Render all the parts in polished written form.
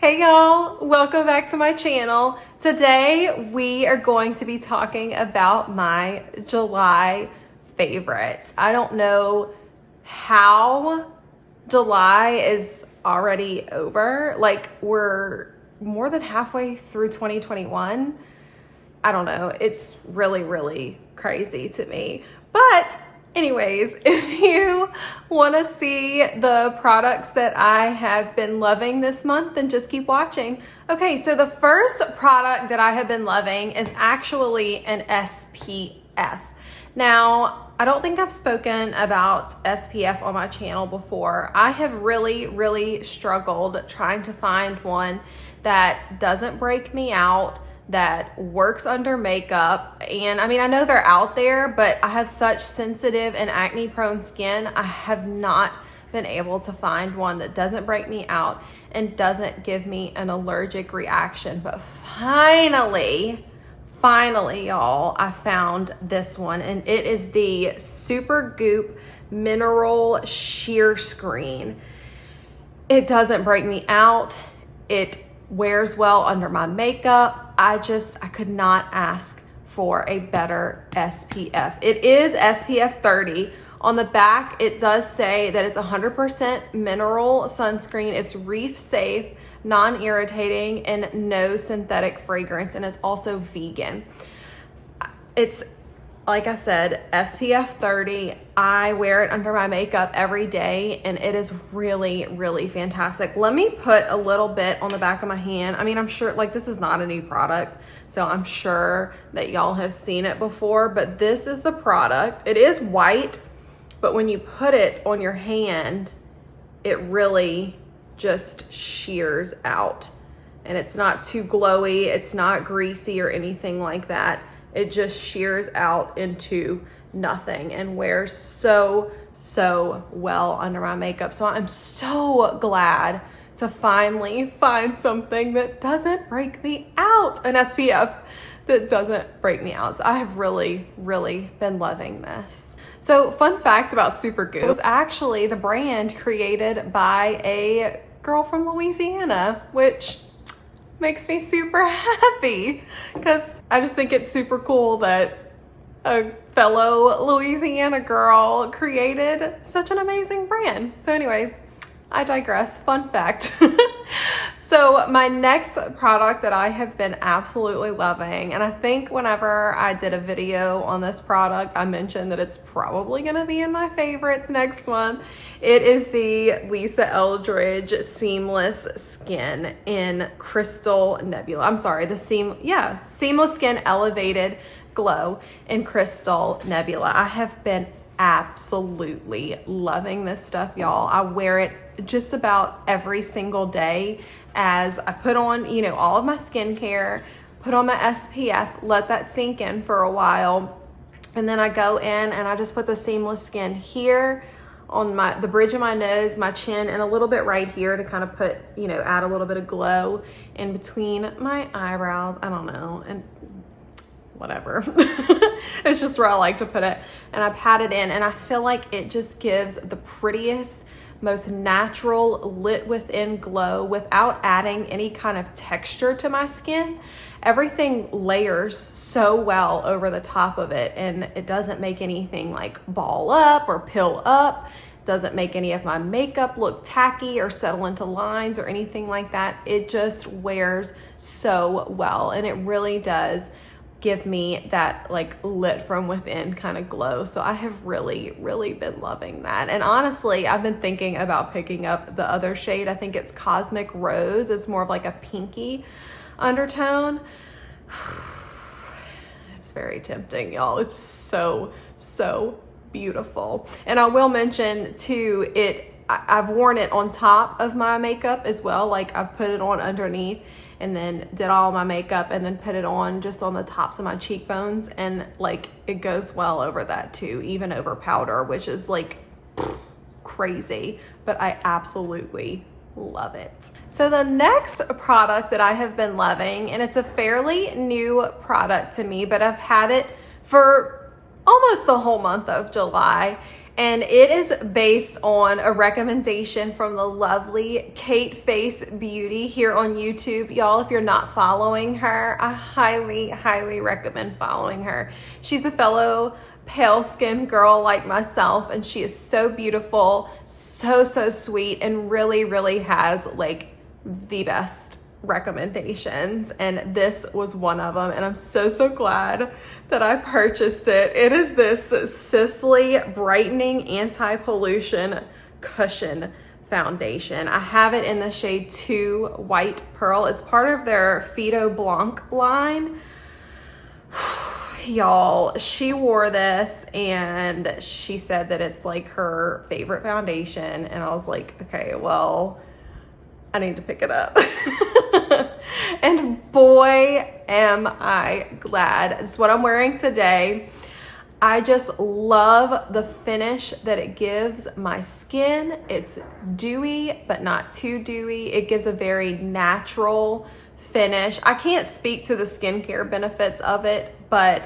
Hey y'all, welcome back to my channel. Today we are going to be talking about my July favorites. I don't know how July is already over. Like, we're more than halfway through 2021. I don't know. It's really crazy to me. But anyways, if you want to see the products that I have been loving this month, then just keep watching. Okay, so the first product that I have been loving is actually an SPF. Now, I don't think I've spoken about SPF on my channel before. I have really struggled trying to find one that doesn't break me out, that works under makeup. And I mean, I know they're out there, but I have such sensitive and acne prone skin. I have not been able to find one that doesn't break me out and doesn't give me an allergic reaction. But finally y'all, I found this one, and it is the Super Goop Mineral Sheer Screen. It doesn't break me out. It wears well under my makeup. I could not ask for a better SPF. It is SPF 30. On the back, it does say that it's 100% mineral sunscreen. It's reef safe, non-irritating, and no synthetic fragrance. And it's also vegan. It's, like I said, SPF 30. I wear it under my makeup every day, and it is really fantastic. Let me put a little bit on the back of my hand. I mean, I'm sure, like, this is not a new product, so I'm sure that y'all have seen it before, but this is the product. It is white, but when you put it on your hand, it really just shears out. And it's not too glowy, it's not greasy or anything like that. It just shears out into nothing and wears so well under my makeup. So I'm so glad to finally find something that doesn't break me out, an SPF that doesn't break me out. So I have really been loving this. So fun fact about Super Goop, it was actually the brand created by a girl from Louisiana, which makes me super happy because I just think it's super cool that a fellow Louisiana girl created such an amazing brand. So anyways, I digress. Fun fact. So my next product that I have been absolutely loving, and I think whenever I did a video on this product, I mentioned that it's probably going to be in my favorites next month. It is the Lisa Eldridge Seamless Skin in Crystal Nebula. I'm sorry, the Seamless Skin Elevated Glow in Crystal Nebula. I have been absolutely loving this stuff, y'all. I wear it just about every single day as I put on, all of my skincare, put on my SPF, let that sink in for a while, and then I go in and I just put the Seamless Skin here on the bridge of my nose, my chin, and a little bit right here to kind of put, add a little bit of glow in between my eyebrows. I don't know, and whatever. It's just where I like to put it. And I pat it in, and I feel like it just gives the prettiest, most natural lit within glow without adding any kind of texture to my skin. Everything layers so well over the top of it, and it doesn't make anything like ball up or pill up. Doesn't make any of my makeup look tacky or settle into lines or anything like that. It just wears so well, and it really does give me that like lit from within kind of glow. So I have really been loving that. And honestly, I've been thinking about picking up the other shade. I think it's Cosmic Rose. It's more of like a pinky undertone. It's very tempting, y'all. It's so beautiful. And I will mention too, I've worn it on top of my makeup as well. Like, I've put it on underneath and then did all my makeup and then put it on just on the tops of my cheekbones, and like it goes well over that too, even over powder, which is like crazy, but I absolutely love it. So the next product that I have been loving, and it's a fairly new product to me, but I've had it for almost the whole month of July, and it is based on a recommendation from the lovely Kate Face Beauty here on YouTube. Y'all, if you're not following her, I highly, highly recommend following her. She's a fellow pale skin girl like myself, and she is so beautiful, so sweet, and really, really has like the best recommendations, and this was one of them, and I'm so glad that I purchased it. It is this Sisley Brightening Anti-Pollution Cushion Foundation. I have it in the shade 2 White Pearl. It's part of their Fido Blanc line. Y'all, she wore this and she said that it's like her favorite foundation, and I was like, okay, well, I need to pick it up. And boy, am I glad. It's what I'm wearing today. I just love the finish that it gives my skin. It's dewy, but not too dewy. It gives a very natural finish. I can't speak to the skincare benefits of it, but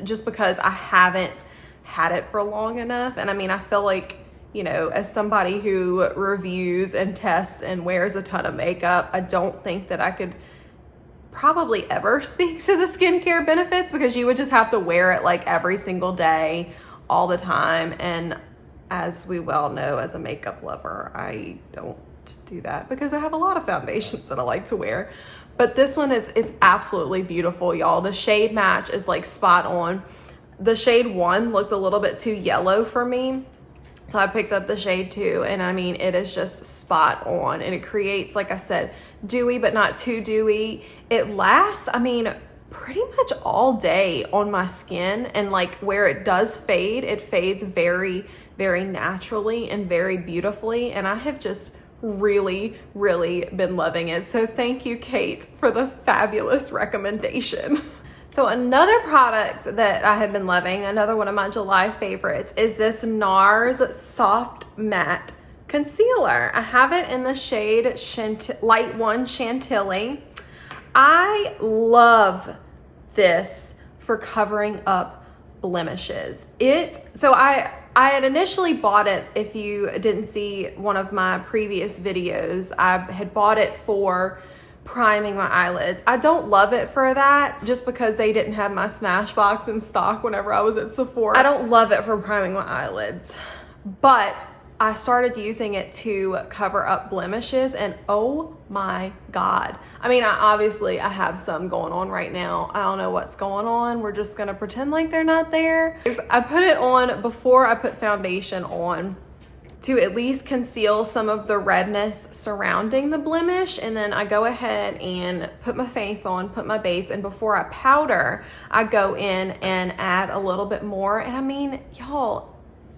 just because I haven't had it for long enough. And I mean, I feel like, you know, as somebody who reviews and tests and wears a ton of makeup, I don't think that I could probably ever speak to the skincare benefits, because you would just have to wear it like every single day, all the time. And as we well know, as a makeup lover, I don't do that because I have a lot of foundations that I like to wear. But this one it's absolutely beautiful, y'all. The shade match is like spot on. The shade 1 looked a little bit too yellow for me, so I picked up the shade 2, and I mean, it is just spot on, and it creates, like I said, dewy but not too dewy. It lasts, I mean, pretty much all day on my skin, and like where it does fade, it fades very, very naturally and very beautifully, and I have just really been loving it. So thank you, Kate, for the fabulous recommendation. So another product that I have been loving, another one of my July favorites, is this NARS Soft Matte Concealer. I have it in the shade Light 1 Chantilly. I love this for covering up blemishes. So I had initially bought it, if you didn't see one of my previous videos, I had bought it for priming my eyelids. I don't love it for that, just because they didn't have my Smashbox in stock whenever I was at Sephora. I don't love it for priming my eyelids, but I started using it to cover up blemishes, and oh my God. I mean, I have some going on right now. I don't know what's going on. We're just gonna pretend like they're not there. I put it on before I put foundation on to at least conceal some of the redness surrounding the blemish, and then I go ahead and put my face on, put my base, and before I powder, I go in and add a little bit more, and I mean, y'all,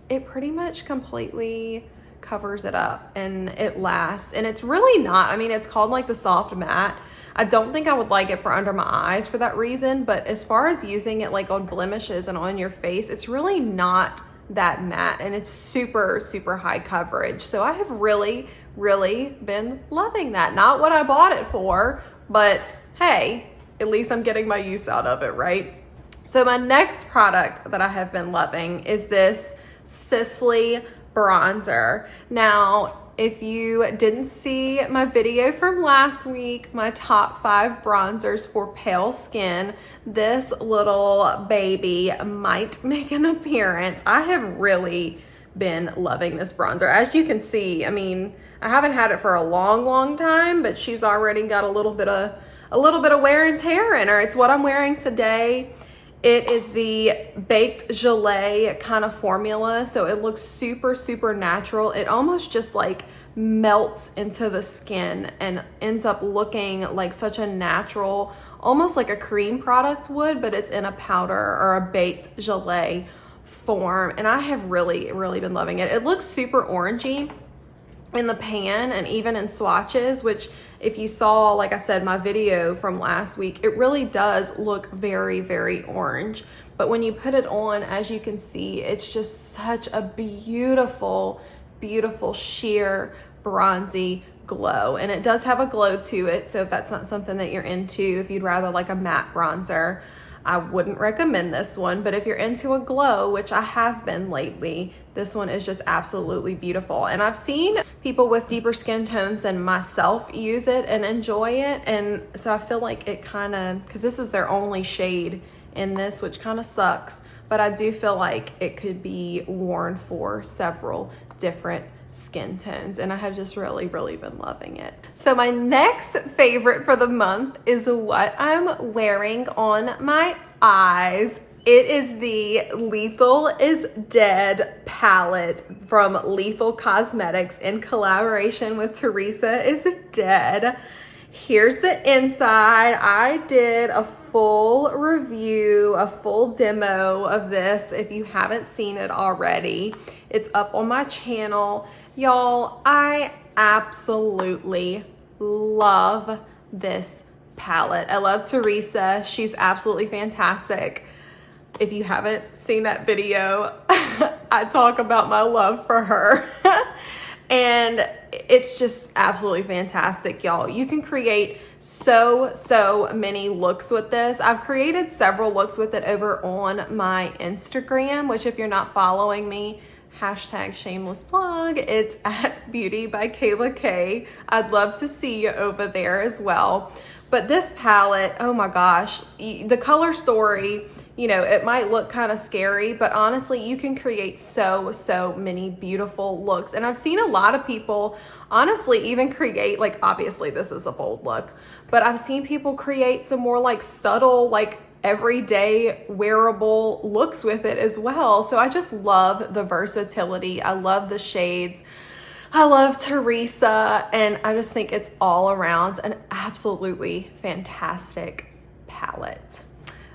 it pretty much completely covers it up, and it lasts, and it's really not, I mean, it's called like the soft matte. I don't think I would like it for under my eyes for that reason, but as far as using it like on blemishes and on your face, it's really not that matte, and it's super high coverage. So I have really been loving that. Not what I bought it for, but hey, at least I'm getting my use out of it, right? So my next product that I have been loving is this Sisley bronzer. Now, if you didn't see my video from last week, my top 5 bronzers for pale skin, this little baby might make an appearance. I have really been loving this bronzer. As you can see, I mean, I haven't had it for a long time, but she's already got a little bit of wear and tear in her. It's what I'm wearing today. It is the baked gelée kind of formula, so it looks super natural. It almost just like melts into the skin and ends up looking like such a natural, almost like a cream product would, but it's in a powder or a baked gelée form, and I have really been loving it. It looks super orangey in the pan and even in swatches, which if you saw, like I said, my video from last week, it really does look very orange. But when you put it on, as you can see, it's just such a beautiful sheer bronzy glow, and it does have a glow to it. So if that's not something that you're into, if you'd rather like a matte bronzer, I wouldn't recommend this one, but if you're into a glow, which I have been lately, this one is just absolutely beautiful. And I've seen people with deeper skin tones than myself use it and enjoy it. And so I feel like it kind of, because this is their only shade in this, which kind of sucks, but I do feel like it could be worn for several different skin tones, and I have just really been loving it. So my next favorite for the month is what I'm wearing on my eyes. It is the Lethal is Dead palette from Lethal Cosmetics in collaboration with Teresa is Dead. Here's the inside. I did a full review, a full demo of this. If you haven't seen it already, it's up on my channel. Y'all, I absolutely love this palette. I love Teresa. She's absolutely fantastic. If you haven't seen that video, I talk about my love for her. And it's just absolutely fantastic, y'all. You can create so many looks with this. I've created several looks with it over on my Instagram, which if you're not following me, hashtag shameless plug, it's at beautybykaylak. I'd love to see you over there as well. But this palette, oh my gosh, the color story, you know, it might look kind of scary, but honestly, you can create so many beautiful looks. And I've seen a lot of people, honestly, even create, like, obviously this is a bold look, but I've seen people create some more like subtle, like everyday wearable looks with it as well. So I just love the versatility. I love the shades. I love Teresa, and I just think it's all around an absolutely fantastic palette.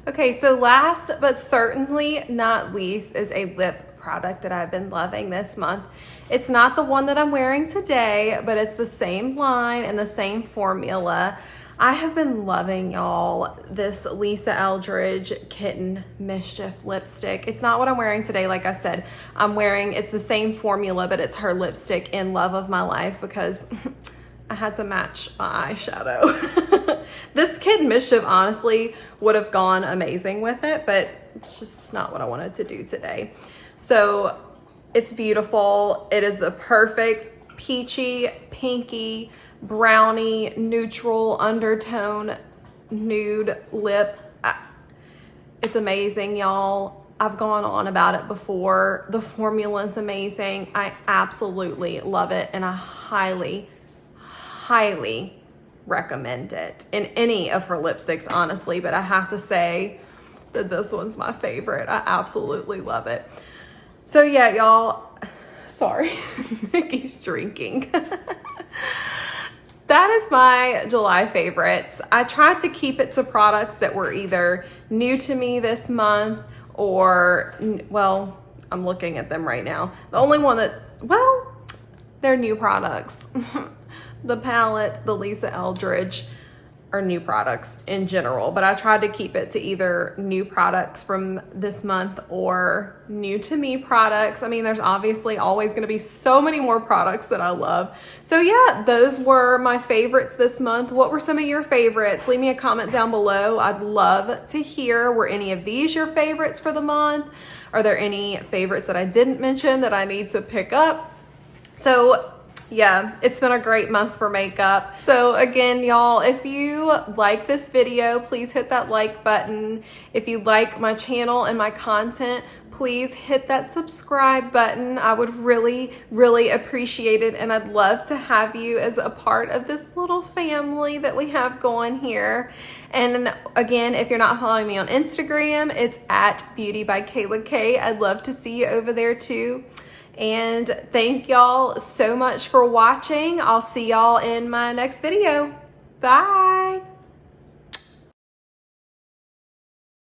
Okay, so last but certainly not least is a lip product that I've been loving this month. It's not the one that I'm wearing today, but it's the same line and the same formula. I have been loving, y'all, this Lisa Eldridge Kitten Mischief lipstick. It's not what I'm wearing today, like I said. It's the same formula, but it's her lipstick in Love of My Life because I had to match my eyeshadow. This Kitten Mischief honestly would have gone amazing with it, but it's just not what I wanted to do today. So it's beautiful. It is the perfect peachy, pinky, brownie, neutral undertone, nude lip. It's amazing, y'all. I've gone on about it before. The formula is amazing. I absolutely love it, and I highly recommend it in any of her lipsticks, honestly, but I have to say that this one's my favorite. I absolutely love it. So yeah, y'all, sorry, Mickey's drinking. That is my July favorites. I tried to keep it to products that were either new to me this month or, well, I'm looking at them right now. The only one that, well, they're new products. The palette, the Lisa Eldridge, are new products in general, but I tried to keep it to either new products from this month or new to me products. I mean, there's obviously always going to be so many more products that I love. So yeah, those were my favorites this month. What were some of your favorites? Leave me a comment down below. I'd love to hear, were any of these your favorites for the month? Are there any favorites that I didn't mention that I need to pick up? So yeah, it's been a great month for makeup. So again, y'all, if you like this video, please hit that like button. If you like my channel and my content, please hit that subscribe button. I would really appreciate it, and I'd love to have you as a part of this little family that we have going here. And again, if you're not following me on Instagram, it's at beautybykaylak. I'd love to see you over there too. And thank y'all so much for watching. I'll see y'all in my next video. Bye.